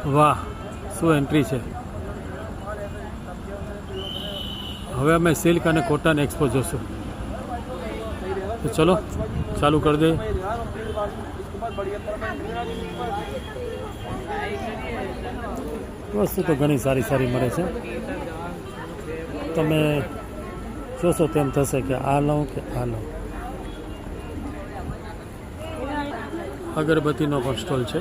વાહ, શું એન્ટ્રી છે. હવે અમે સિલ્ક અને કોટન એક્સપો જોશું. તો ચલો ચાલુ કરી દે. વસ્તુ તો ઘણી સારી સારી મળે છે. તમે જોશો તેમ થશે કે આ લઉં કે આ લઉં. અગરબત્તીનો પણ સ્ટોલ છે.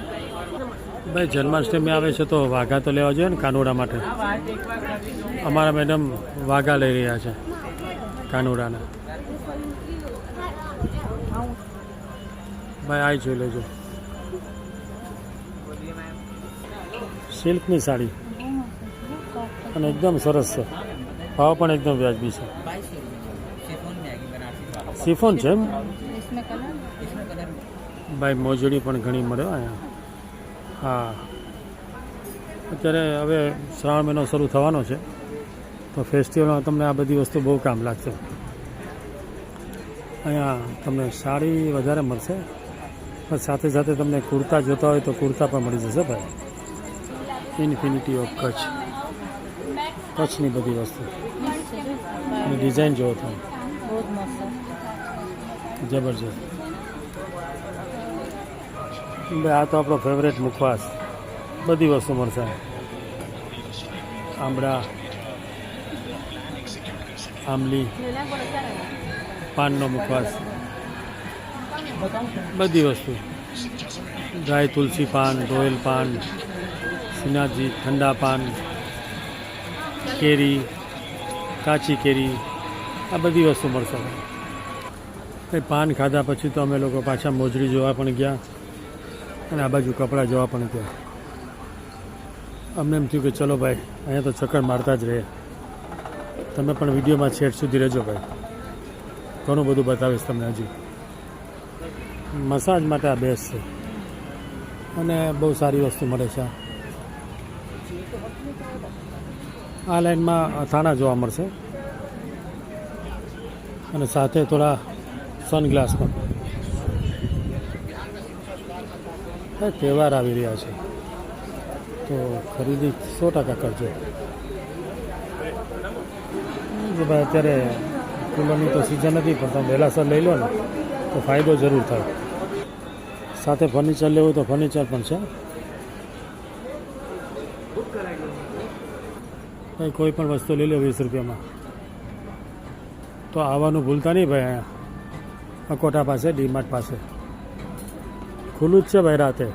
ભાઈ જન્માષ્ટમી આવે છે તો વાઘા તો લેવા જોઈએ ને કાનુડા માટે. અમારા મેડમ વાઘા લઈ રહ્યા છે કાનુડાના. ભાઈ આ જોઈ લેજો, સિલ્કની સાડી અને એકદમ સરસ છે. ભાવ પણ એકદમ વ્યાજબી છે. સિફોન છે એમ ભાઈ. મોજડી પણ ઘણી મળે અહીંયા. હા, અત્યારે હવે શ્રાવણ મહિનો શરૂ થવાનો છે તો ફેસ્ટિવલમાં તમને આ બધી વસ્તુ બહુ કામ લાગશે. અહીંયા તમને સાડી વધારે મળશે, પણ સાથે સાથે તમને કુર્તા જોતા હોય તો કુર્તા પણ મળી જશે ભાઈ. ઇન્ફિનિટી ઓફ કચ્છ, કચ્છની બધી વસ્તુ અને ડિઝાઇન જોવો તમે, જબરજસ્ત. ભાઈ આ તો આપણો ફેવરેટ મુખવાસ, બધી વસ્તુ મળશે. આંબળા, આંબલી, પાનનો મુખવાસ, બધી વસ્તુ. ડ્રાય તુલસી પાન, રોયલ પાન, શ્રીનાથજી ઠંડા પાન, કેરી, કાચી કેરી, આ બધી વસ્તુ મળશે. કંઈ પાન ખાધા પછી તો અમે લોકો પાછા મોજડી જોવા પણ ગયા અને આ બાજુ કપડાં જોવા પણ ગયા. અમને એમ થયું કે ચલો ભાઈ અહીંયા તો ચક્કર મારતા જ રહે. તમે પણ વિડીયોમાં છેડ સુધી રહેજો ભાઈ, ઘણું બધું બતાવીશ તમને હજી. મસાજ માટે આ બેસ્ટ છે અને બહુ સારી વસ્તુ મળે છે. આ લાઈનમાં અથાણા જોવા મળશે અને સાથે થોડા સનગ્લાસ પણ. તહેવાર આવી રહ્યા છે તો ખરીદી 100% કરજો. ભાઈ અત્યારે ફૂલોની તો સિઝન નથી, પણ તમે વહેલાસર લઈ લો ને તો ફાયદો જરૂર થાય. સાથે ફર્નિચર લેવું તો ફર્નિચર પણ છે. ભાઈ કોઈ પણ વસ્તુ લઈ લો 20 રૂપિયામાં તો આવવાનું ભૂલતા નહીં ભાઈ. અહીંયા અકોટા પાસે ડીમાર્ટ પાસે ખુલ્લું જ છે ભાઈ રાતે.